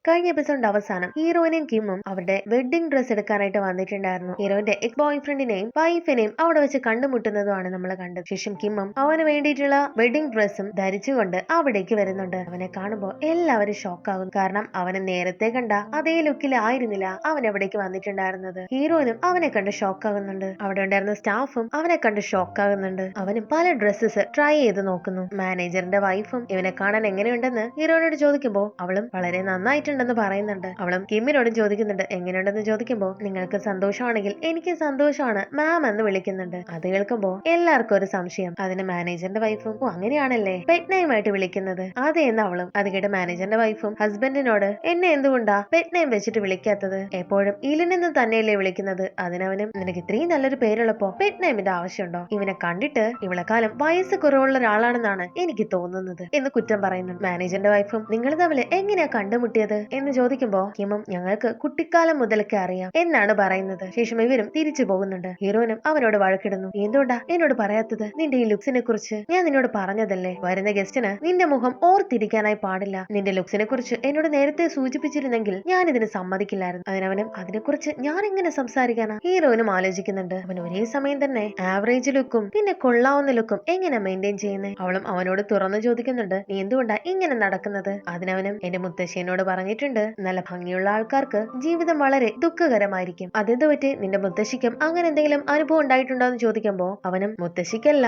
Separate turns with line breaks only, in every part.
കഴിഞ്ഞ എപ്പിസോഡിന്റെ അവസാനം ഹീറോയിനെയും കിമ്മും അവരുടെ വെഡിങ് ഡ്രസ് എടുക്കാനായിട്ട് വന്നിട്ടുണ്ടായിരുന്നു. ഹീറോയിന്റെ എക്സ് ബോയ് ഫ്രണ്ടിനെയും വൈഫിനെയും അവിടെ വെച്ച് കണ്ടുമുട്ടുന്നതുമാണ് നമ്മൾ കണ്ടത്. ശേഷം കിമ്മും അവന് വേണ്ടിയിട്ടുള്ള വെഡിങ് ഡ്രസ്സും ധരിച്ചുകൊണ്ട് അവിടേക്ക് വരുന്നുണ്ട്. അവനെ കാണുമ്പോൾ എല്ലാവരും ഷോക്കാകും. കാരണം അവനെ നേരത്തെ കണ്ട അതേ ലുക്കിലായിരുന്നില്ല അവൻ എവിടേക്ക് വന്നിട്ടുണ്ടായിരുന്നത്. ഹീറോയിനും അവനെ കണ്ട് ഷോക്കാകുന്നുണ്ട്. അവിടെ ഉണ്ടായിരുന്ന സ്റ്റാഫും അവനെ കണ്ട് ഷോക്കാകുന്നുണ്ട്. അവനും പല ഡ്രസ്സസ് ട്രൈ ചെയ്ത് നോക്കുന്നു. മാനേജറിന്റെ വൈഫും ഇവനെ കാണാൻ എങ്ങനെയുണ്ടെന്ന് ഹീറോയിനോട് ചോദിക്കുമ്പോൾ അവളും വളരെ നന്നായിട്ടുണ്ടെന്ന് പറയുന്നുണ്ട്. അവളും കിമ്മിനോടും ചോദിക്കുന്നുണ്ട് എങ്ങനെയുണ്ടെന്ന് ചോദിക്കുമ്പോൾ നിങ്ങൾക്ക് സന്തോഷമാണെങ്കിൽ എനിക്ക് സന്തോഷമാണ് മാം എന്ന് വിളിക്കുന്നുണ്ട്. അത് കേൾക്കുമ്പോൾ എല്ലാവർക്കും ഒരു സംശയം. അതിന് മാനേജറിന്റെ വൈഫും ഓ അങ്ങനെയാണല്ലേ പെറ്റ് നെയിം ആയിട്ട് വിളിക്കുന്നത് അതെ എന്ന് അവളും. അത് കേട്ട് മാനേജറിന്റെ വൈഫും ഹസ്ബൻഡിനോട് എന്നെ എന്തുകൊണ്ടാ പെറ്റ് നെയിം വെച്ചിട്ട് വിളിക്കാത്തത്, എപ്പോഴും ഇലിനെന്ന് തന്നെയല്ലേ വിളിക്കുന്നത്, അതിനവനും നിനക്ക് ഇത്രയും നല്ലൊരു പേരുള്ളപ്പോ പെറ്റ് നെയിമിന്റെ ആവശ്യമുണ്ടോ, ഇവനെ കണ്ടിട്ട് ഇവളെക്കാലം വയസ്സ് കുറവുള്ള ഒരാളാണെന്നാണ് എനിക്ക് തോന്നുന്നത് എന്ന് കുറ്റം പറയുന്നുണ്ട്. മാനേജറിന്റെ വൈഫും നിങ്ങൾ തമ്മിൽ എങ്ങനെയാ കണ്ടുമുട്ടിയത് എന്ന് ചോദിക്കുമ്പോ കിമും ഞങ്ങൾക്ക് കുട്ടിക്കാലം മുതലൊക്കെ അറിയാം എന്നാണ് പറയുന്നത്. ശേഷം ഇവരും തിരിച്ചു പോകുന്നുണ്ട്. ഹീറോയിനും അവനോട് വഴക്കിടുന്നു. എന്തുകൊണ്ടാ എന്നോട് പറയാത്തത്, നിന്റെ ഈ ലുക്സിനെ കുറിച്ച് ഞാൻ നിന്നോട് പറഞ്ഞതല്ലേ, വരുന്ന ഗസ്റ്റിന് നിന്റെ മുഖം ഓർത്തിരിക്കാനായി പാടില്ല, നിന്റെ ലുക്സിനെ കുറിച്ച് എന്നോട് നേരത്തെ സൂചിപ്പിച്ചിരുന്നെങ്കിൽ ഞാൻ ഇതിന് സമ്മതിക്കില്ലായിരുന്നു. അതിനവനും അതിനെക്കുറിച്ച് ഞാൻ എങ്ങനെ സംസാരിക്കാനാ ഹീറോയിനും ആലോചിക്കുന്നുണ്ട്. അവൻ ഒരേ സമയം തന്നെ ആവറേജ് ലുക്കും പിന്നെ കൊള്ളാവുന്ന ലുക്കും എങ്ങനെ മെയിൻറ്റെയിൻ ചെയ്യുന്നത്. അവളും അവനോട് തുറന്നു ചോദിക്കുന്നുണ്ട് നീ എന്തുകൊണ്ടാ ഇങ്ങനെ നടക്കുന്നത്. അതിനവനും എന്റെ മുത്തശ്ശിയോട് പറഞ്ഞിട്ടുണ്ട് നല്ല ഭംഗിയുള്ള ആൾക്കാർക്ക് ജീവിതം വളരെ ദുഃഖകരമായിരിക്കും, അതെന്ത് പറ്റി നിന്റെ മുത്തശ്ശിക്കും അങ്ങനെ എന്തെങ്കിലും അനുഭവം ഉണ്ടായിട്ടുണ്ടോ എന്ന് ചോദിക്കുമ്പോ അവനും മുത്തശ്ശിക്കല്ല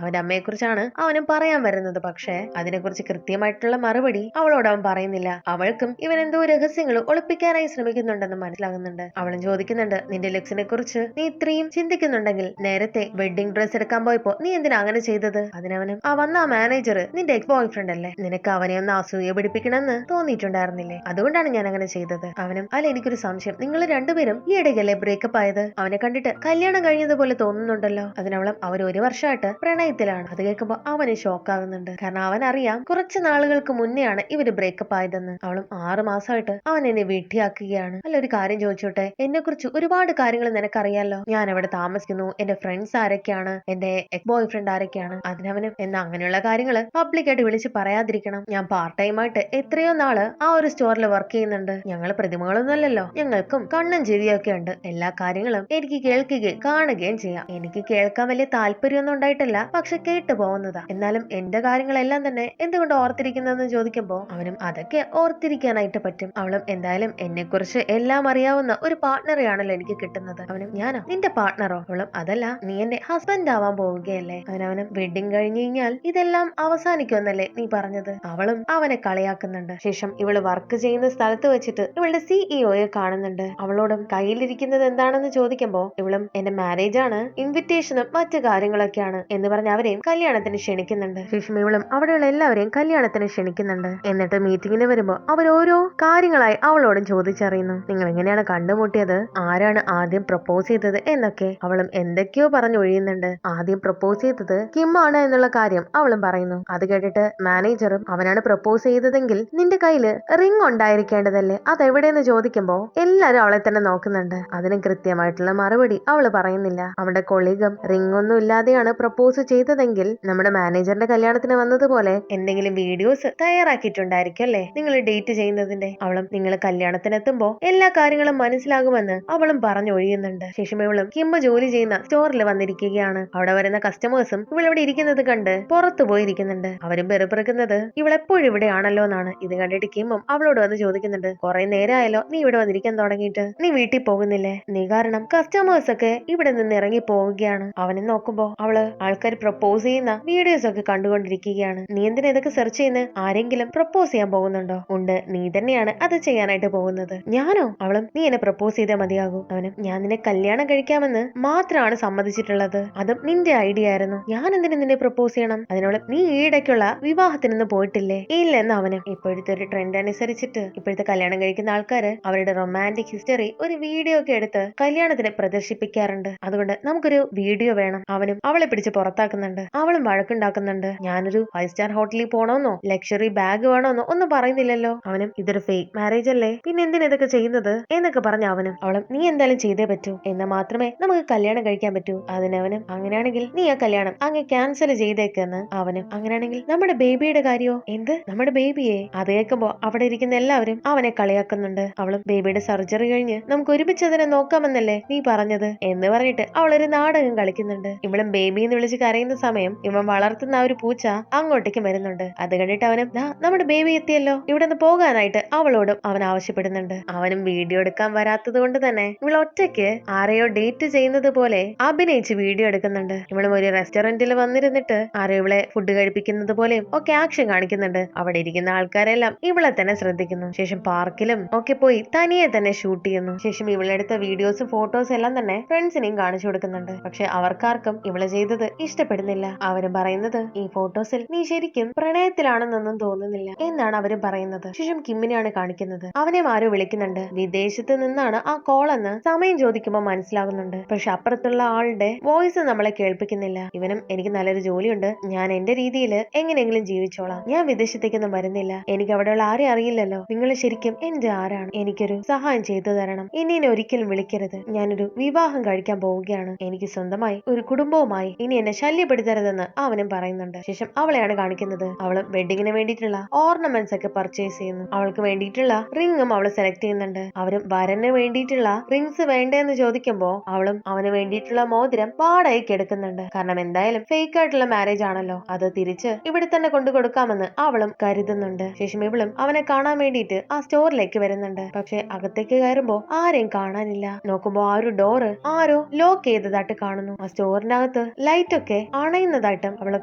അവന്റെ അമ്മയെ കുറിച്ചാണ് അവനും പറയാൻ വരുന്നത്. പക്ഷെ അതിനെക്കുറിച്ച് കൃത്യമായിട്ടുള്ള മറുപടി അവളോട് അവൻ പറയുന്നില്ല. അവൾക്കും ഇവൻ എന്തോ രഹസ്യങ്ങൾ ഒളിപ്പിക്കാനായി ശ്രമിക്കുന്നുണ്ടെന്ന് മനസ്സിലാകുന്നുണ്ട്. അവളും ചോദിക്കുന്നുണ്ട് നിന്റെ ലുക്സിനെ കുറിച്ച് നീ ഇത്രയും ചിന്തിക്കുന്നുണ്ടെങ്കിൽ നേരത്തെ വെഡിങ് ഡ്രസ് എടുക്കാൻ പോയപ്പോ നീ എന്തിനാ അങ്ങനെ ചെയ്തത്. അതിനവനും വന്ന ആ മാനേജർ നിന്റെ എക്സ് ബോയ് ഫ്രണ്ട് അല്ലേ, നിനക്ക് അവനെ ഒന്ന് അസൂയ പിടിപ്പിക്കണമെന്ന് തോന്നിയിട്ടുണ്ടായിരുന്നില്ലേ, അതുകൊണ്ടാണ് ഞാൻ അങ്ങനെ ചെയ്തത്. അവനും അല്ല എനിക്കൊരു സംശയം, നിങ്ങൾ രണ്ടുപേരും ഈ ഇടയ്ക്കല്ലേ ബ്രേക്കപ്പ് ആയത്, അവനെ കണ്ടിട്ട് കല്യാണം കഴിഞ്ഞതുപോലെ തോന്നുന്നുണ്ടല്ലോ. അതിനവളും അവർ ഒരു വർഷമായിട്ട് പ്രണയത്തിലാണ്. അത് കേൾക്കുമ്പോൾ അവന് ഷോക്കാകുന്നുണ്ട്. കാരണം അവൻ അറിയാം കുറച്ച് നാളുകൾക്ക് മുന്നെയാണ് ഇവര് ബ്രേക്കപ്പ് ആയതെന്ന്. അവളും 6 മാസമായിട്ട് അവൻ എന്നെ വീട്ടിയാക്കുകയാണ്. അല്ല ഒരു കാര്യം ചോദിച്ചോട്ടെ, എന്നെ കുറിച്ച് ഒരുപാട് കാര്യങ്ങൾ നിനക്കറിയാലോ, ഞാൻ എവിടെ താമസിക്കുന്നു, എന്റെ ഫ്രണ്ട്സ് ആരൊക്കെയാണ്, എന്റെ എക്സ് ബോയ് ഫ്രണ്ട് ആരൊക്കെയാണ്. അതിനവനും എന്നാ അങ്ങനെയുള്ള കാര്യങ്ങൾ പബ്ലിക്കായിട്ട് വിളിച്ച് പറയാതിരിക്കണം, ഞാൻ പാർട്ട് ടൈം ആയിട്ട് എത്രയോ നാള് ആ ഒരു സ്റ്റോറിൽ വർക്ക് ചെയ്യുന്നുണ്ട്, ഞങ്ങൾ പ്രതിമകളൊന്നും അല്ലല്ലോ, ഞങ്ങൾക്കും കണ്ണും ചെവിയൊക്കെ ഉണ്ട്, എല്ലാ കാര്യങ്ങളും എനിക്ക് കേൾക്കുകയും കാണുകയും ചെയ്യാം, എനിക്ക് കേൾക്കാൻ വലിയ താല്പര്യമൊന്നും ഉണ്ടായിട്ടില്ല പക്ഷെ കേട്ടു പോകുന്നതാ, എന്നാലും എന്റെ കാര്യങ്ങളെല്ലാം തന്നെ എന്തുകൊണ്ട് ഓർത്തിരിക്കുന്നതെന്ന് ചോദിക്കുമ്പോ അവനും അതൊക്കെ ഓർത്തിരിക്കാനായിട്ട് പറ്റും. അവളും എന്തായാലും എന്നെ കുറിച്ച് എല്ലാം അറിയാവുന്ന ഒരു പാർട്ട്ണറെയാണല്ലോ എനിക്ക് കിട്ടുന്നത്. അവനും ഞാനോ നിന്റെ പാർട്ട്ണറോ. അവളും അതല്ല നീ എന്റെ ഹസ്ബൻഡ് ആവാൻ പോവുകയല്ലേ. അവനവനും വെഡിങ് കഴിഞ്ഞു കഴിഞ്ഞാൽ ഇതെല്ലാം അവസാനിക്കുമെന്നല്ലേ നീ പറഞ്ഞത്. അവളും അവനെ കളിയാക്കുന്നുണ്ട്. ശേഷം ഇവള് വർക്ക് ചെയ്യുന്ന സ്ഥലത്ത് വെച്ചിട്ട് ഇവളുടെ സിഇഒയെ കാണുന്നുണ്ട്. അവളോടും കയ്യിലിരിക്കുന്നത് എന്താണെന്ന് ചോദിക്കുമ്പോ ഇവളും എന്റെ മാരേജ് ആണ്, ഇൻവിറ്റേഷനും മറ്റു കാര്യങ്ങളൊക്കെയാണ് എന്ന് പറഞ്ഞ് അവരെയും കല്യാണത്തിന് ക്ഷണിക്കുന്നുണ്ട്. ശേഷം ഇവളും അവിടെയുള്ള എല്ലാവരെയും കല്യാണത്തിന് ക്ഷണിക്കുന്നുണ്ട്. എന്നിട്ട് മീറ്റിങ്ങിന് വരുമ്പോ അവർ ഓരോ കാര്യങ്ങളായി അവളോടും ചോദിച്ചറിയുന്നു. നിങ്ങൾ എങ്ങനെയാണ് കണ്ടുമുട്ടിയത്, ആരാണ് ആദ്യം പ്രപ്പോസ് ചെയ്തത് എന്നൊക്കെ. അവളും എന്തൊക്കെയോ പറഞ്ഞൊഴിയുന്നുണ്ട്. ആദ്യം പ്രപ്പോസ് ചെയ്തത് കിം ആണ് എന്നുള്ള കാര്യം അവളും പറയുന്നു. അത് കേട്ടിട്ട് മാനേജറും അവനാണ് പ്രപ്പോസ് ചെയ്തതെങ്കിൽ നിന്റെ കയ്യില് റിംഗ് ഉണ്ടായിരിക്കേണ്ടതല്ലേ, അതെവിടെയെന്ന് ചോദിക്കുമ്പോ എല്ലാരും അവളെ തന്നെ നോക്കുന്നുണ്ട്. അതിന് കൃത്യമായിട്ടുള്ള മറുപടി അവള് പറയുന്നില്ല. അവളുടെ കൊളീഗും റിംഗ് ഒന്നും ഇല്ലാതെയാണ് പ്രപ്പോസ് ചെയ്തതെങ്കിൽ നമ്മുടെ മാനേജറിന്റെ കല്യാണത്തിന് വന്നതുപോലെ എന്തെങ്കിലും വീഡിയോസ് തയ്യാറാക്കിയിട്ടുണ്ടായിരിക്കും അല്ലേ നിങ്ങൾ ഡേറ്റ് ചെയ്യുന്നതിന്റെ. അവളും നിങ്ങൾ കല്യാണത്തിനെത്തുമ്പോ എല്ലാ കാര്യങ്ങളും മനസ്സിലാകുമെന്ന് അവളും പറഞ്ഞൊഴിയുന്നുണ്ട്. ശേഷം ഇവളും കിംബ ജോലി ചെയ്യുന്ന സ്റ്റോറിൽ വന്നിരിക്കുകയാണ്. അവിടെ വരുന്ന കസ്റ്റമേഴ്സും ഇവളിവിടെ ഇരിക്കുന്നത് കണ്ട് പുറത്തു പോയിരിക്കുന്നുണ്ട്. അവരും പെറുപിറുക്കുന്നത് ഇവളെപ്പോഴും ഇവിടെയാണല്ലോ എന്നാണ്. ഇത് കണ്ടിട്ട് കിമ്മും അവളോട് വന്ന് ചോദിക്കുന്നുണ്ട് കുറെ നേരമായല്ലോ നീ ഇവിടെ വന്നിരിക്കാൻ തുടങ്ങിയിട്ട്, നീ വീട്ടിൽ പോകുന്നില്ലേ, നീ കാരണം കസ്റ്റമേഴ്സ് ഒക്കെ ഇവിടെ നിന്ന് ഇറങ്ങി പോവുകയാണ്. അവനെ നോക്കുമ്പോ അവള് ആൾക്കാർ പ്രപ്പോസ് ചെയ്യുന്ന വീഡിയോസ് ഒക്കെ കണ്ടുകൊണ്ടിരിക്കുകയാണ്. നീ എന്തിനാ ഇതൊക്കെ സെർച്ച് ചെയ്യുന്നത്, ആരെങ്കിലും പ്രപ്പോസ് ചെയ്യാൻ പോകുന്നുണ്ടോ, ഉണ്ട് നീ തന്നെയാണ് അത് ചെയ്യാനായിട്ട് പോകുന്നത്. ഞാനോ. അവളും നീ എന്നെ പ്രപ്പോസ് ചെയ്താൽ മതിയാകൂ. അവനും ഞാൻ നിന്നെ കല്യാണം കഴിക്കാമെന്ന് മാത്രമാണ് സമ്മതിച്ചിട്ടുള്ളത്, അതും നിന്റെ ഐഡിയ ആയിരുന്നു, ഞാൻ എന്തിനു നിന്നെ പ്രപ്പോസ് ചെയ്യണം. അതിനോട് നീ ഈയിടയ്ക്കുള്ള വിവാഹത്തിനൊന്നും പോയിട്ടില്ലേ. ഇല്ലെന്ന് അവനും. ഇപ്പോഴത്തെ ഒരു ട്രെൻഡ് അനുസരിച്ചിട്ട് ഇപ്പോഴത്തെ കല്യാണം കഴിക്കുന്ന ആൾക്കാര് അവരുടെ റൊമാൻറ്റിക് റൊമാൻറ്റിക് ഹിസ്റ്ററി ഒരു വീഡിയോ ഒക്കെ എടുത്ത് കല്യാണത്തിന് പ്രദർശിപ്പിക്കാറുണ്ട്. അതുകൊണ്ട് നമുക്കൊരു വീഡിയോ വേണം. അവനും അവളെ പിടിച്ച് പുറത്താക്കുന്നുണ്ട്. അവളും വഴക്കുണ്ടാക്കുന്നുണ്ട്. ഞാനൊരു 5 സ്റ്റാർ ഹോട്ടലിൽ പോണോന്നോ ലക്ഷറി ബാഗ് വേണോന്നോ ഒന്നും പറയുന്നില്ലല്ലോ. അവനും ഇതൊരു ഫേക്ക് മാരേജ് അല്ലേ, പിന്നെ എന്തിനാ ഇതൊക്കെ ചെയ്യുന്നത് എന്നൊക്കെ പറഞ്ഞ അവളും നീ എന്തായാലും ചെയ്തേ പറ്റൂ, എന്നാൽ മാത്രമേ നമുക്ക് കല്യാണം കഴിക്കാൻ പറ്റൂ. അതിനവനും അങ്ങനെയാണെങ്കിൽ നീ ആ കല്യാണം അങ്ങ് ക്യാൻസൽ ചെയ്തേക്കെന്ന്. അവനും അങ്ങനെയാണെങ്കിൽ നമ്മുടെ ബേബിയുടെ കാര്യോ? എന്ത് നമ്മുടെ ബേബിയെ? അത് കേൾക്കുമ്പോ അവിടെ ഇരിക്കുന്ന എല്ലാവരും അവനെ കളിയാക്കുന്നുണ്ട്. അവളും ബേബിയുടെ സർജറി കഴിഞ്ഞ് നമുക്ക് ഒരുമിച്ച് അതിനെ നോക്കാമെന്നല്ലേ നീ പറഞ്ഞത് എന്ന് പറഞ്ഞിട്ട് അവളൊരു നാടകം കളിക്കുന്നുണ്ട്. ഇവളും ബേബി എന്ന് വിളിച്ച് കരയുന്ന സമയം ഇവൻ വളർത്തുന്ന ആ ഒരു പൂച്ച അങ്ങോട്ടേക്ക് വരുന്നുണ്ട്. അത് കണ്ടിട്ട് അവനും നമ്മുടെ ബേബി എത്തിയല്ലോ, ഇവിടെ നിന്ന് പോകാനായിട്ട് അവളോടും അവൻ ആവശ്യപ്പെടുന്നുണ്ട്. അവനും വീഡിയോ എടുക്കാൻ വരാത്തത് കൊണ്ട് തന്നെ ഇവൾ ഒറ്റയ്ക്ക് ആരെയോ ഡേറ്റ് ചെയ്യുന്നത് പോലെ അഭിനയിച്ച് വീഡിയോ എടുക്കുന്നുണ്ട്. ഇവളും ഒരു റെസ്റ്റോറന്റിൽ വന്നിരുന്നിട്ട് ആരോ ഇവളെ ഫുഡ് കഴിപ്പിക്കുന്നത് പോലെയും ഒക്കെ ആക്ഷൻ കാണിക്കുന്നുണ്ട്. അവിടെ ഇരിക്കുന്ന ആൾക്കാരെല്ലാം ഇവളെ തന്നെ ശ്രദ്ധിക്കുന്നു. ശേഷം പാർക്കിലും ഒക്കെ പോയി തനിയെ തന്നെ ഷൂട്ട് ചെയ്യുന്നു. ശേഷം ഇവളെടുത്ത വീഡിയോസും ഫോട്ടോസും എല്ലാം തന്നെ ഫ്രണ്ട്സിനെയും കാണിച്ചു കൊടുക്കുന്നുണ്ട്. പക്ഷെ അവർക്കാർക്കും ഇവളെ ചെയ്തത് ഇഷ്ടപ്പെടുന്നില്ല. അവരും പറയുന്നത് ഈ ഫോട്ടോസിൽ നീ ശരിക്കും പ്രണയത്തിലാണെന്നൊന്നും തോന്നുന്നില്ല എന്നാണ് അവരും പറയുന്നത്. ശേഷം കിമ്മിനെയാണ് കാണിക്കുന്നത്. അവനെ ആരോ വിളിക്കുന്നുണ്ട്. വിദേശത്ത് നിന്നാണ് ആ കോൾ എന്ന് സമയം ചോദിക്കുമ്പോൾ മനസ്സിലാകുന്നുണ്ട്. പക്ഷെ അപ്പുറത്തുള്ള ആളുടെ വോയിസ് നമ്മളെ കേൾപ്പിക്കുന്നില്ല. ഇവനും എനിക്ക് നല്ലൊരു ജോലിയുണ്ട്, ഞാൻ എന്റെ രീതിയിൽ എങ്ങനെയെങ്കിലും ജീവിച്ചോളാം, ഞാൻ വിദേശത്തേക്കൊന്നും വരുന്നില്ല, എനിക്ക് അവിടെയുള്ള ആരെ അറിയില്ലല്ലോ, നിങ്ങൾ ശരിക്കും എന്റെ ആരാണ്, എനിക്കൊരു സഹായം ചെയ്തു തരണം, ഇനി എന്നെ ഒരിക്കലും വിളിക്കരുത്, ഞാനൊരു വിവാഹം കഴിക്കാൻ പോവുകയാണ്, എനിക്ക് സ്വന്തമായി ഒരു കുടുംബവുമായി, ഇനി എന്നെ ശല്യപ്പെടുത്തരുതെന്ന് അവനും പറയുന്നുണ്ട്. ശേഷം അവളെയാണ് കാണിക്കുന്നത്. അവള് വെഡിങ്ങിന് വേണ്ടിയിട്ടുള്ള ഓർണമെന്റ്സ് ഒക്കെ പർച്ചേസ് ചെയ്യുന്നു. അവൾക്ക് വേണ്ടിയിട്ടുള്ള റിംഗും അവള് സെലക്ട് ചെയ്യുന്നുണ്ട്. അവരും വരന് വേണ്ടിയിട്ടുള്ള റിംഗ്സ് വേണ്ടെന്ന് ചോദിക്കുമ്പോ അവളും അവന് വേണ്ടിയിട്ടുള്ള മോതിരം വാടകയ്ക്ക് എടുക്കുന്നുണ്ട്. കാരണം എന്തായാലും ഫേക്ക് ആയിട്ടുള്ള മാരേജ് ആണല്ലോ, അത് തിരിച്ച് ഇവിടെ തന്നെ കൊണ്ടു കൊടുക്കാമെന്ന് അവളും കരുതുന്നുണ്ട്. ശേഷം ഇവളും അവനെ കാണാൻ വേണ്ടിയിട്ട് ആ സ്റ്റോറിലേക്ക് വരുന്നുണ്ട്. പക്ഷെ അകത്തേക്ക് കയറുമ്പോ ആരെയും കാണാനില്ല. നോക്കുമ്പോ ആ ഒരു ഡോറ് ആരോ ലോക്ക് ചെയ്തതായിട്ട് കാണുന്നു. ആ സ്റ്റോറിനകത്ത് ലൈറ്റ് ഒക്കെ അണയുന്നതായിട്ടും അവള്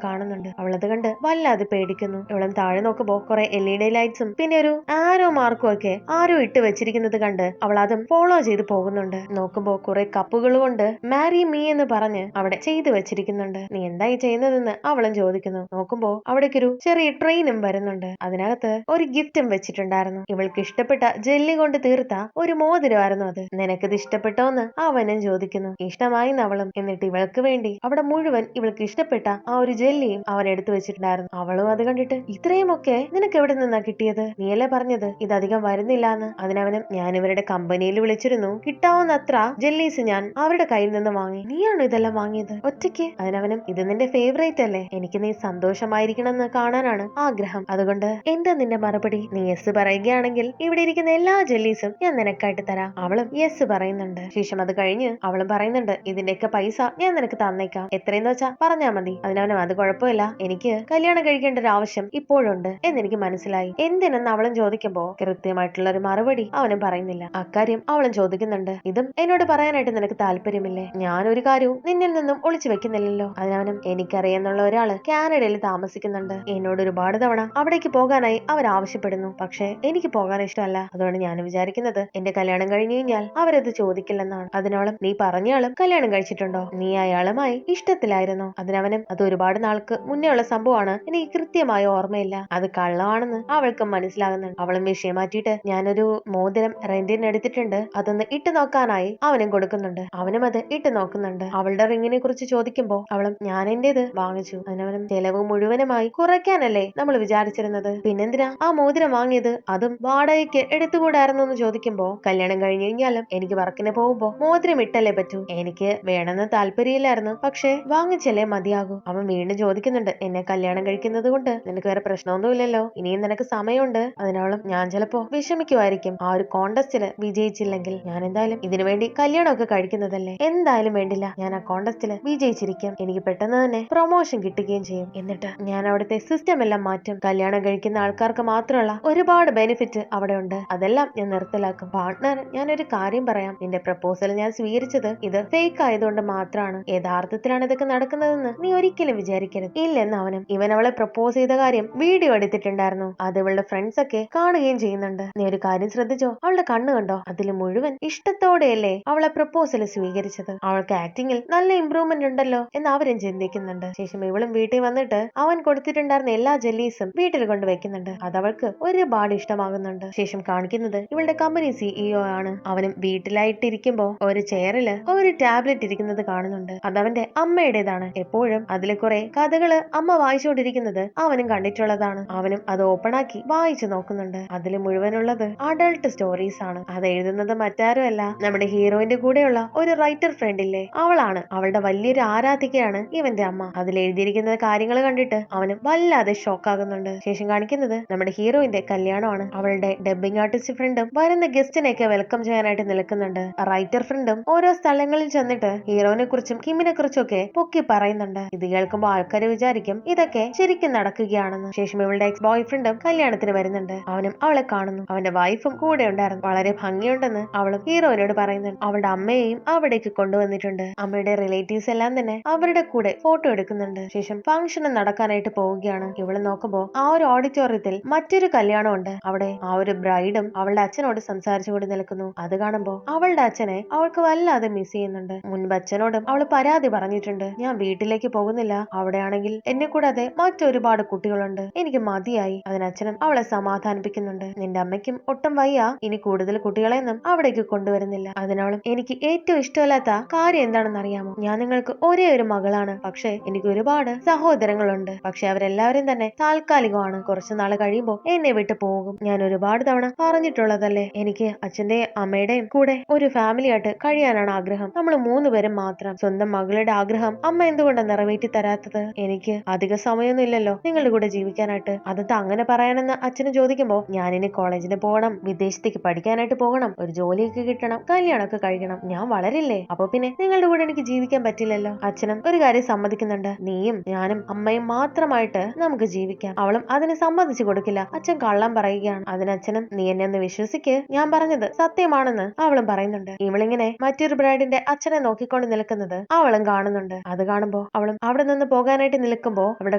കാണുന്നുണ്ട്. അവളത് കണ്ട് വല്ലാതെ പേടിക്കുന്നു. ഇവളും താഴെ നോക്കുമ്പോ കുറെ LED ലൈറ്റ്സും പിന്നെ ഒരു ആരോ മാർക്കും ഒക്കെ ആരോ ഇട്ട് വെച്ചിരിക്കുന്നത് കണ്ട് അവൾ അതും ഫോളോ ചെയ്ത് പോകുന്നുണ്ട്. നോക്കുമ്പോ കുറെ കപ്പുകൾ കൊണ്ട് മാരി മീ എന്ന് പറഞ്ഞ് അവിടെ ചെയ്തു വെച്ചിരിക്കുന്നുണ്ട്. നീ എന്തായി ചെയ്യുന്നതെന്ന് അവളും ചോദിക്കുന്നു. നോക്കുമ്പോ അവിടേക്കൊരു ചെറിയ ട്രെയിനും വരുന്നുണ്ട്. അതിനകത്ത് ഒരു ഗിഫ്റ്റും വെച്ചിട്ടുണ്ടായിരുന്നു. ഇവൾക്ക് ഇഷ്ടപ്പെട്ട ജെല്ലി കൊണ്ട് തീർത്ത ഒരു മോതിരമായിരുന്നു അത്. നിനക്കിത് ഇഷ്ടപ്പെട്ടോന്ന് അവനും ചോദിക്കുന്നു. ഇഷ്ടമായി അവളും. എന്നിട്ട് ഇവൾക്ക് വേണ്ടി അവിടെ മുഴുവൻ ഇവൾക്ക് ഇഷ്ടപ്പെട്ട ആ ഒരു ജെല്ലിയും അവൻ എടുത്തു വെച്ചിട്ടുണ്ടായിരുന്നു. അവളും അത് കണ്ടിട്ട് ഇത്രയും ഒക്കെ നിനക്ക് എവിടെ നിന്നാ കിട്ടിയത്, നീയല്ലേ പറഞ്ഞത് ഇത് അധികം വരുന്നില്ലാന്ന്. അതിനവനും ഞാൻ ഇവരുടെ കമ്പനിയിൽ വിളിച്ചിരുന്നു, കിട്ടാവുന്നത്ര ജെല്ലീസ് ഞാൻ അവരുടെ കയ്യിൽ നിന്ന് വാങ്ങി, നീയാണോ ഇതെല്ലാം വാങ്ങിയത് ഒറ്റയ്ക്ക്? അതിനവനും ഇത് നിന്റെ ഫേവറേറ്റ് അല്ലേ, എനിക്ക് നീ സന്തോഷമായിരിക്കണം എന്ന് കാണാനാണ് ആഗ്രഹം, അതുകൊണ്ട് എന്താ നിന്റെ മറുപടി? നീ യെസ് പറയുകയാണെങ്കിൽ ഇവിടെ ഇരിക്കുന്ന എല്ലാ ജെല്ലീസും ഞാൻ നിനക്കായിട്ട് തരാം. അവളും യെസ് പറയുന്നുണ്ട്. ശേഷം അത് കഴിഞ്ഞ് അവളും പറയുന്നുണ്ട് ഇതിന്റെയൊക്കെ പൈസ ഞാൻ നിനക്ക് തന്നേക്കാം, എത്രയെന്ന് വെച്ചാ പറഞ്ഞാ മതി. അതിനവനും അത് കുഴപ്പമില്ല, എനിക്ക് കല്യാണം കഴിക്കേണ്ട ഒരു ആവശ്യം ഇപ്പോഴുണ്ട് എന്നെനിക്ക് മനസ്സിലായി, എന്തിനെന്ന് അവളും ചോദിക്കുമ്പോ കൃത്യമായിട്ടുള്ള ഒരു മറുപടി അവനും പറയുന്നില്ല. അക്കാര്യം അവളും ചോദിക്കുന്നുണ്ട്. ഇതും എന്നോട് പറയാനായിട്ട് നിനക്ക് താല്പര്യമില്ലേ? ഞാൻ ഒരു കാര്യവും നിന്നിൽ നിന്നും ഒളിച്ചു വെക്കുന്നില്ലല്ലോ. അതിനവനും എനിക്കറിയാന്നുള്ള ഒരാള് കാനഡയിൽ താമസിക്കുന്നുണ്ട്, എന്നോട് ഒരുപാട് തവണ അവിടേക്ക് പോകാനായി അവർ ആവശ്യപ്പെടുന്നു, പക്ഷെ എനിക്ക് പോകാൻ ഇഷ്ടമല്ല. അതുകൊണ്ട് ഞാൻ വിചാരിക്കുന്നത് എന്റെ കല്യാണം കഴിഞ്ഞു കഴിഞ്ഞാൽ അവരത് ചോദിക്കില്ലെന്നാണ്. അതിനോളം നീ പറഞ്ഞയാളും കല്യാണം കഴിച്ചിട്ടുണ്ടോ? നീ അയാളുമായി ഇഷ്ടത്തിലായിരുന്നോ? അതിനവനും അത് ഒരുപാട് നാൾക്ക് മുന്നേ ഉള്ള സംഭവമാണ്, എനിക്ക് കൃത്യമായ ഓർമ്മയില്ല, അത് കള്ളമാണെന്ന് അവൾക്കും മനസ്സിലാകുന്നുണ്ട്. അവളും വിഷയം മാറ്റിയിട്ട് ഞാനൊരു മോതിരം റെന്റിന് എടുത്തിട്ടുണ്ട്, അതൊന്ന് ഇട്ട് നോക്കാനായി അവനും കൊടുക്കുന്നുണ്ട്. അവനും അത് ഇട്ട് നോക്കുന്നുണ്ട്. അവളുടെ റിങ്ങിനെ കുറിച്ച് ചോദിക്കുമ്പോ അവളും ഞാൻ എന്റേത് വാങ്ങിച്ചു, അതിനവനും ചെലവ് മുഴുവനുമായി കുറയ്ക്കാനല്ലേ നമ്മൾ വിചാരിച്ചിരുന്നത്, പിന്നെന്തിനാ ആ മോതിരം വാങ്ങിയത്, അതും വാടകയ്ക്ക് എടുത്തുകൂടായിരുന്നു എന്ന് ചോദിക്കുമ്പോ കല്യാണം കഴിഞ്ഞു കഴിഞ്ഞാലും എനിക്ക് വർക്കിന് പോകുമ്പോ മോതിരം ഇട്ടല്ലേ പറ്റൂ, എനിക്ക് വേണമെന്ന് താല്പര്യമില്ലായിരുന്നു, പക്ഷെ വാങ്ങിച്ചല്ലേ മതിയാകൂ. അവൻ വീണ്ടും ചോദിക്കുന്നുണ്ട് എന്നെ കല്യാണം കഴിക്കുന്നത് കൊണ്ട് നിനക്ക് വേറെ പ്രശ്നമൊന്നുമില്ലല്ലോ, ഇനിയും നിനക്ക് സമയമുണ്ട്. അതിനോളം ഞാൻ ചിലപ്പോ വിഷമിക്കുമായിരിക്കും, ആ ഒരു കോണ്ടസ്റ്റില് വിജയിച്ചില്ലെങ്കിൽ, ഞാൻ എന്തായാലും ഇതിനു വേണ്ടി കല്യാണമൊക്കെ കഴിക്കുന്നതല്ലേ, എന്തായാലും വേണ്ടില്ല, ഞാൻ ആ കോണ്ടസ്റ്റില് വിജയിച്ചിരിക്കും, എനിക്ക് പെട്ടെന്ന് തന്നെ പ്രൊമോഷൻ കിട്ടുകയും ചെയ്യും, എന്നിട്ട് ഞാൻ അവിടുത്തെ സിസ്റ്റം എല്ലാം മാറ്റും, കല്യാണം കഴിക്കുന്ന ആൾക്കാർക്ക് മാത്രമുള്ള ഒരുപാട് ബെനിഫിറ്റ് അവിടെ ഉണ്ട്, അതെല്ലാം ഞാൻ നിർത്തലാക്കും. പാർട്ട്ണർ, ഞാനൊരു കാര്യം പറയാം, നിന്റെ പ്രപ്പോസൽ ഞാൻ സ്വീകരിച്ചത് ഇത് ഫേക്ക് ആയതുകൊണ്ട് മാത്രമാണ്, യഥാർത്ഥത്തിലാണ് ഇതൊക്കെ നടക്കുന്നതെന്ന് നീ ഒരിക്കലും വിചാരിക്കരുത്. ഇല്ലെന്ന് അവനും. ഇവൻ അവളെ പ്രപ്പോസ് ചെയ്ത കാര്യം വീഡിയോ എടുത്തിട്ടുണ്ടായിരുന്നു, അത് ഇവളുടെ ഫ്രണ്ട്സ് ഒക്കെ കാണുകയും ചെയ്യുന്നുണ്ട്. നീ ഒരു കാര്യം ശ്രദ്ധിച്ചോ, അവളുടെ കണ്ണ് കണ്ടോ, അതിൽ മുഴുവൻ ഇഷ്ടത്തോടെയല്ലേ അവളെ പ്രപ്പോസൽ സ്വീകരിച്ചത്, അവൾക്ക് ആക്ടിങ്ങിൽ നല്ല ഇംപ്രൂവ്മെന്റ് ഉണ്ടല്ലോ എന്ന് അവരും ചിന്തിക്കുന്നുണ്ട്. ശേഷം ഇവളും വീട്ടിൽ വന്നിട്ട് അവൻ കൊടുത്തിട്ടുണ്ടായിരുന്ന എല്ലാ ജെല്ലീസും വീട്ടിൽ കൊണ്ട് വെക്കുന്നുണ്ട്, അത് അവൾക്ക് ഒരുപാട് ഇഷ്ടമാകുന്നുണ്ട്. ശേഷം കാണിക്കുന്നത് ഇവളുടെ കമ്പനി CEO ആണ്. അവനും വീട്ടിലായിട്ടിരിക്കുമ്പോ ഒരു ചെയറില് ഒരു ടാബ്ലറ്റ് ഇരിക്കുന്നത് കാണുന്നുണ്ട്. അതവന്റെ അമ്മയുടേതാണ്. എപ്പോഴും അതില് കുറെ കഥകള് അമ്മ വായിച്ചുകൊണ്ടിരിക്കുന്നത് അവനും കണ്ടിട്ടുള്ളതാണ്. അവനും അത് ഓപ്പൺ ആക്കി വായിച്ചു നോക്കുന്നുണ്ട്. അതില് മുഴുവനുള്ളത് അഡൾട്ട് സ്റ്റോറീസ് ആണ്. അത് എഴുതുന്നത് മറ്റാരുമല്ല, നമ്മുടെ ഹീറോയിന്റെ കൂടെയുള്ള ഒരു റൈറ്റർ ഫ്രണ്ട് ഇല്ലേ, അവളാണ്. അവളുടെ വലിയൊരു ആരാധികയാണ് ഇവന്റെ അമ്മ. അതിൽ എഴുതിയിരിക്കുന്ന കാര്യങ്ങൾ കണ്ടിട്ട് അവനും വല്ലാതെ ഷോക്ക് ആകുന്നുണ്ട്. ശേഷം കാണിക്കുന്നത് നമ്മുടെ ഹീറോയിന്റെ കല്യാണമാണ്. അവളുടെ ഡബ്ബിംഗ് ആർട്ടിസ്റ്റ് ഫ്രണ്ടും വരുന്ന ഗസ്റ്റിനെയൊക്കെ വെൽക്കം ചെയ്യാനായിട്ട് നിൽക്കുന്നുണ്ട്. റൈറ്റർ ഫ്രണ്ടും ഓരോ സ്ഥലങ്ങളിൽ ചെന്നിട്ട് ഹീറോയിനെ കുറിച്ചും കിമ്മിനെ കുറിച്ചും ഒക്കെ പൊക്കി പറയുന്നുണ്ട്. ഇത് കേൾക്കുമ്പോൾ ആൾക്കാര് വിചാരിക്കും ഇതൊക്കെ ശരിക്കും നടക്കുകയാണെന്ന്. ശേഷം ഇവളുടെ എക്സ് ബോയ് ഫ്രണ്ടും കല്യാണത്തിന് വരുന്നുണ്ട്. അവനും അവളെ കാണുന്നു. അവന്റെ വൈഫും കൂടെ ഉണ്ടായിരുന്നു. വളരെ ഭംഗിയുണ്ടെന്ന് അവളും ഹീറോയിനോട് പറയുന്നുണ്ട്. അവളുടെ അമ്മയെയും അവിടേക്ക് കൊണ്ടുവന്നിട്ടുണ്ട്. അമ്മയുടെ റിലേറ്റീവ്സ് എല്ലാം തന്നെ അവരുടെ കൂടെ ഫോട്ടോ എടുക്കുന്നുണ്ട്. ശേഷം ഫംഗ്ഷൻ നടക്കാനായിട്ട് പോവുകയാണ്. ഇവള് നോക്കുമ്പോ ആ ഒരു ഓഡിറ്റോറിയത്തിൽ മറ്റൊരു കല്യാണം ഉണ്ട്. അവിടെ ആ ഒരു ബ്രൈഡും അവളുടെ അച്ഛനോട് സംസാരിച്ചുകൊണ്ട് നിൽക്കുന്നു. അത് കാണുമ്പോ അവളുടെ അച്ഛനെ അവൾക്ക് വല്ലാതെ മിസ് ചെയ്യുന്നുണ്ട്. മുൻപ് അച്ഛനോടും അവള് പരാതി പറഞ്ഞിട്ടുണ്ട്, ഞാൻ വീട്ടിലേക്ക് പോകുന്നില്ല, അവിടെയാണെങ്കിൽ എന്നെ കൂടാതെ മറ്റൊരുപാട് കുട്ടികളുണ്ട്, എനിക്ക് മതിയായി. അതിനച്ഛനും അവളെ സമാധാനിപ്പിക്കുന്നുണ്ട്. നിന്റെ അമ്മയ്ക്കും ഒട്ടും വയ്യ, ഇനി കൂടുതൽ കുട്ടികളെയൊന്നും അവിടേക്ക് കൊണ്ടുവരുന്നില്ല. അതിനോളം എനിക്ക് ഏറ്റവും ഇഷ്ടമല്ലാത്ത കാര്യം എന്താണെന്ന് അറിയാമോ, ഞാൻ നിങ്ങൾക്ക് ഒരേ ഒരു മകളാണ്. പക്ഷെ എനിക്ക് ഒരുപാട് സഹോദരങ്ങളുണ്ട്. പക്ഷെ അവരെല്ലാവരും തന്നെ താൽക്കാലികമാണ്. കുറച്ചു നാൾ കഴിയുമ്പോൾ എന്നെ വിട്ടു പോകും. ഞാൻ ഒരുപാട് തവണ പറഞ്ഞിട്ടുള്ളതല്ലേ, എനിക്ക് അച്ഛന്റെയും അമ്മയുടെയും കൂടെ ഒരു ഫാമിലി ആയിട്ട് കഴിയാനാണ് ആഗ്രഹം. നമ്മൾ 3 പേരും മാത്രം. സ്വന്തം മകളുടെ ആഗ്രഹം അമ്മ എന്തുകൊണ്ടാണ് നിറവേറ്റി തരാത്തത്? എനിക്ക് അധിക സമയമൊന്നും ഇല്ലല്ലോ നിങ്ങളുടെ കൂടെ ജീവിക്കാനായിട്ട്. അതെന്താ അങ്ങനെ പറയാനെന്ന് അച്ഛന് ചോദിക്കുമ്പോ, ഞാനിനി കോളേജിന് പോകണം, വിദേശത്തേക്ക് പഠിക്കാനായിട്ട് പോകണം, ഒരു ജോലിയൊക്കെ കിട്ടണം, കല്യാണമൊക്കെ കഴിക്കണം, ഞാൻ വളരില്ലേ, അപ്പൊ പിന്നെ നിങ്ങളുടെ കൂടെ എനിക്ക് ജീവിക്കാൻ പറ്റില്ലല്ലോ. അച്ഛനും ഒരു കാര്യം സമ്മതിക്കുന്നുണ്ട്, നീയും ഞാനും അമ്മയും മാത്രമായിട്ട് നമുക്ക് ജീവിക്കാം. അവളും അതിന് സമ്മതിച്ചു കൊടുക്കില്ല. അച്ഛൻ കള്ളം പറയുകയാണ്. അതിനച്ഛനും, നീ എന്നെ ഒന്ന് വിശ്വസിക്ക്, ഞാൻ പറഞ്ഞത് സത്യമാണെന്ന് അവളും പറയുന്നുണ്ട്. ഇവളിങ്ങനെ മറ്റൊരു ബ്രൈഡിന്റെ അച്ഛനെ നോക്കിക്കൊണ്ട് നിൽക്കുന്നത് അവളും കാണുന്നുണ്ട്. അത് കാണുമ്പോ അവളും അവിടെ നിന്ന് പോകാനായിട്ട് നിൽക്കുമ്പോ അവളുടെ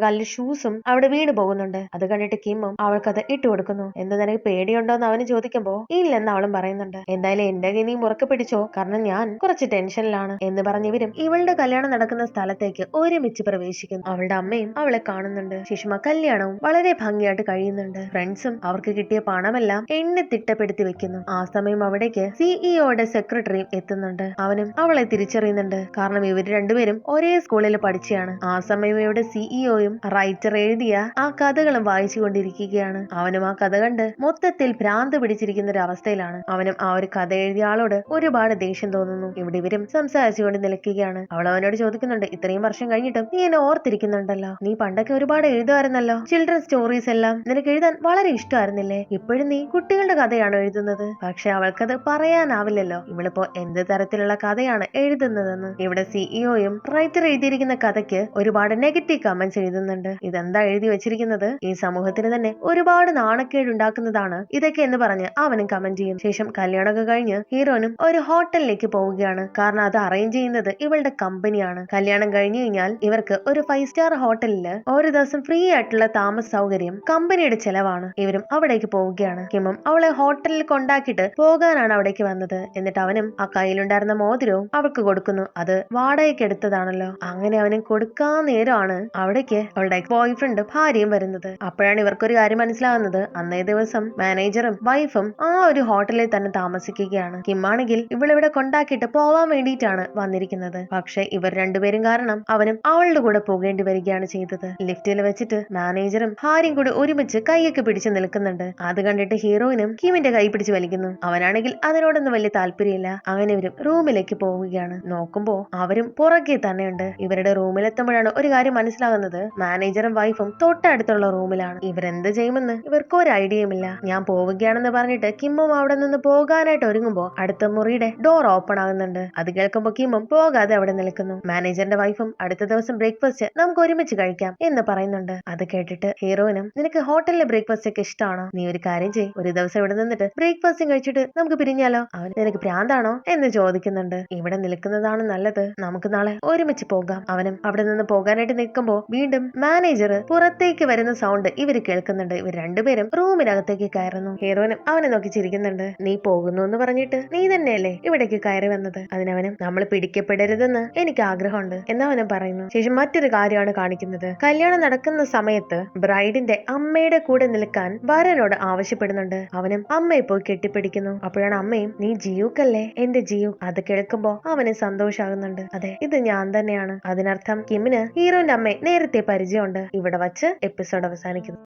കാലിൽ ഷൂസും അവിടെ വീണ് പോകുന്നുണ്ട്. അത് കണ്ടിട്ട് കിമ്മും അവൾക്കത് ഇട്ടു കൊടുക്കുന്നു. എന്താ നിനക്ക് പേടിയുണ്ടോന്ന് അവന് ചോദിക്കുമ്പോ ഇല്ലെന്ന് അവളും പറയുന്നുണ്ട്. എന്തായാലും എന്റെ കൈ നീ മുറക്കെ പിടിച്ചോ, കാരണം ഞാൻ കുറച്ച് ടെൻഷനിലാണ് എന്ന് പറഞ്ഞിവരും ഇവളുടെ കല്യാണം നടക്കുന്ന സ്ഥലത്തേക്ക് ഒരുമിച്ച് പ്രവേശിക്കുന്നു. അവളുടെ അമ്മയും അവളെ കാണുന്നുണ്ട്. ശേഷം ആ കല്യാണവും വളരെ ഭംഗിയായിട്ട് കഴിയുന്നുണ്ട്. ഫ്രണ്ട്സും അവർക്ക് കിട്ടിയ പണമെല്ലാം എണ്ണി തിട്ടപ്പെടുത്തി വെക്കുന്നു. ആ സമയം അവിടേക്ക് സിഇഒയുടെ സെക്രട്ടറിയും എത്തുന്നുണ്ട്. അവനും അവളെ തിരിച്ചറിയുന്നുണ്ട്. കാരണം ഇവർ രണ്ടുപേരും ഒരേ സ്കൂളിൽ പഠിച്ചതാണ്. ആ സമയം ഇവിടെ സിഇഒയും റൈറ്റർ എഴുതിയ ആ കഥകളും വായിച്ചുകൊണ്ടിരിക്കുകയാണ്. അവനും ആ കഥ കണ്ട് മൊത്തത്തിൽ ഭ്രാന്ത് പിടിച്ചിരിക്കുന്ന ഒരു അവസ്ഥയിലാണ്. അവനും ആ ഒരു കഥ എഴുതിയ ആളോട് ഒരുപാട് ദേഷ്യം തോന്നുന്നു. ഇവിടെ ഇവരും സംസാരിച്ചുകൊണ്ട് നിൽക്കുകയാണ്. അവൾ അവനോട് ചോദിക്കുന്നുണ്ട്, ഇത്രയും വർഷം കഴിഞ്ഞിട്ടും നീ എന്നെ ഓർത്തിരിക്കുന്നുണ്ടല്ലോ, നീ പണ്ടൊക്കെ ഒരുപാട് എഴുതുമായിരുന്നല്ലോ, ചിൽഡ്രൻ സ്റ്റോറീസ് എല്ലാം നിനക്ക് എഴുതാൻ വളരെ ഇഷ്ടമായിരുന്നില്ലേ, ഇപ്പോഴും നീ കുട്ടികളുടെ കഥയാണോ എഴുതുന്നത്? പക്ഷെ അവൾക്കത് പറയാനാവില്ലല്ലോ, ഇവളിപ്പോ എന്ത് തരത്തിലുള്ള കഥയാണ് എഴുതുന്നതെന്ന്. ഇവിടെ സിഇഒയും റൈറ്റർ എഴുതിയിരിക്കുന്ന കഥയ്ക്ക് ഒരുപാട് നെഗറ്റീവ് കമന്റ്സ് എഴുതുന്നുണ്ട്. ഇതെന്താ എഴുതി വെച്ചിരിക്കുന്നത്, ഈ സമൂഹത്തിന് തന്നെ ഒരുപാട് നാണക്കേട് ഉണ്ടാക്കുന്നതാണ് ഇതൊക്കെ എന്ന് പറഞ്ഞ് അവനും കമന്റ് ചെയ്യും. ശേഷം കല്യാണമൊക്കെ കഴിഞ്ഞ് ഹീറോനും ഒരു ഹോട്ടലിലേക്ക് പോവുകയാണ്. കാരണം അത് അറേഞ്ച് ചെയ്യുന്നത് ഇവളുടെ കമ്പനിയാണ്. കല്യാണം കഴിഞ്ഞു കഴിഞ്ഞാൽ ഇവർക്ക് ഒരു 5 സ്റ്റാർ ഹോട്ടലില് ഒരു ദിവസം ഫ്രീ ആയിട്ടുള്ള താമസ സൗകര്യം കമ്പനിയുടെ ചെലവാണ്. ഇവരും അവിടേക്ക് പോവുകയാണ്. കിമ്മും അവളെ ഹോട്ടലിൽ കൊണ്ടാക്കിയിട്ട് പോകാനാണ് അവിടേക്ക് വന്നത്. എന്നിട്ട് അവനും ആ കയ്യിലുണ്ടായിരുന്ന മോതിരവും അവൾക്ക് കൊടുക്കുന്നു. അത് വാടകയ്ക്ക് എടുത്തതാണല്ലോ. അങ്ങനെ അവനും കൊടുക്കാൻ നേരമാണ് അവിടേക്ക് അവളുടെ എക്സ് ബോയ് ഫ്രണ്ട് ഭാര്യയും വരുന്നത്. അപ്പോഴാണ് ഇവർക്കൊരു കാര്യം മനസ്സിലാവുന്നത്, അന്നേ ദിവസം മാനേജറും വൈഫും ആ ഒരു ഹോട്ടലിൽ തന്നെ താമസിക്കുകയാണ്. കിമ്മാണെങ്കിൽ ഇവളിവിടെ കൊണ്ടാക്കിയിട്ട് പോവാൻ വേണ്ടിയിട്ടാണ് വന്നിരിക്കുന്നത്. പക്ഷെ ഇവർ രണ്ടുപേരും കാരണം അവനും അവളുടെ കൂടെ പോകേണ്ടി വരികയാണ് ചെയ്തത്. ലിഫ്റ്റിൽ വെച്ചിട്ട് മാനേജറും ഭാര്യയും കൂടി ഒരുമിച്ച് കൈയൊക്കെ പിടിച്ച് നിൽക്കുന്നുണ്ട്. അത് കണ്ടിട്ട് ഹീറോയിനും കിമിന്റെ കൈ പിടിച്ച് വലിക്കുന്നു. അവനാണെങ്കിൽ അതിനോടൊന്നും വലിയ താല്പര്യമില്ല. അങ്ങനെ ഇവരും റൂമിലേക്ക് പോവുകയാണ്. നോക്കുമ്പോ അവരും പുറകെ തന്നെയുണ്ട്. ഇവരുടെ റൂമിലെത്തുമ്പോഴാണ് ഒരു കാര്യം മനസ്സിലാകുന്നത്, മാനേജറും വൈഫും തൊട്ടടുത്തുള്ള റൂമിലാണ്. ഇവരെന്ത് ചെയ്യുമെന്ന് ഇവർക്ക് ഒരു ഐഡിയയും ഇല്ല. ഞാൻ പോവുകയാണെന്ന് പറഞ്ഞിട്ട് കിമ്മും അവിടെ നിന്ന് പോകാനായിട്ട് ഒരുങ്ങുമ്പോ അടുത്ത മുറിയുടെ ഡോർ ഓപ്പൺ ആകുന്നുണ്ട്. അത് കേൾക്കുമ്പോ കിമ്മും പോകാതെ അവിടെ നിൽക്കുന്നു. മാനേജറിന്റെ വൈഫും അടുത്ത ദിവസം ബ്രേക്ക്ഫാസ്റ്റ് നമുക്ക് ഒരുമിച്ച് കഴിക്കാം എന്ന് പറയുന്നുണ്ട്. അത് കേട്ടിട്ട് ഹീറോയിനും, നിനക്ക് ഹോട്ടലിലെ ബ്രേക്ക്ഫാസ്റ്റ് ഒക്കെ ഇഷ്ടമാണോ? നീ ഒരു കാര്യം ചെയ്യ്, ഒരു ദിവസം ഇവിടെ നിന്നിട്ട് ബ്രേക്ക്ഫാസ്റ്റും കഴിച്ചിട്ട് നമുക്ക് പിരിഞ്ഞാലോ? അവൻ, നിനക്ക് ഭ്രാന്താണോ എന്ന് ചോദിക്കുന്നുണ്ട്. ഇവിടെ നിൽക്കുന്നതാണ് നല്ലത്, നമുക്ക് നാളെ ഒരുമിച്ച് പോകാം. അവനും അവിടെ നിന്ന് പോകാനായിട്ട് നിൽക്കുമ്പോ വീണ്ടും മാനേജർ പുറത്തേക്ക് വരുന്ന സൗണ്ട് ഇവർ കേൾക്കുന്നുണ്ട്. ഇവർ രണ്ടുപേരും റൂമിനകത്തേക്ക് കയറുന്നു. ഹീറോയിനും അവനെ നോക്കി ചിരിക്കുന്നുണ്ട്. നീ പോകുന്നു എന്ന് പറഞ്ഞിട്ട് നീ തന്നെയല്ലേ ഇവിടേക്ക് കയറി വന്നത്? അതിനവനും, നമ്മൾ പിടിക്കപ്പെടരുതെന്ന് എനിക്ക് ആഗ്രഹമുണ്ട് എന്നവനും പറയുന്നു. ശേഷം മറ്റൊരു കാര്യമാണ് കാണിക്കുന്നത്. കല്യാണം നടക്കുന്ന സമയത്ത് ബ്രൈഡിന്റെ അമ്മയുടെ കൂടെ നിൽക്കാൻ വരനോട് ആവശ്യപ്പെടുന്നുണ്ട്. അവനും അമ്മയെ പോയി കെട്ടിപ്പിടിക്കുന്നു. അപ്പോഴാണ് അമ്മയും നീ ജിയൂക്കല്ലേ എന്റെ ജിയു. അത് കേൾക്കുമ്പോ അവന് സന്തോഷാകുന്നുണ്ട്. അതെ, ഇത് ഞാൻ തന്നെയാണ്. അതിനർത്ഥം കിമ്മിന് ഹീറോന്റെ അമ്മയെ നേരത്തെ പരിചയമുണ്ട്. ഇവിടെ വച്ച് എപ്പിസോഡ് അവസാനിക്കുന്നു.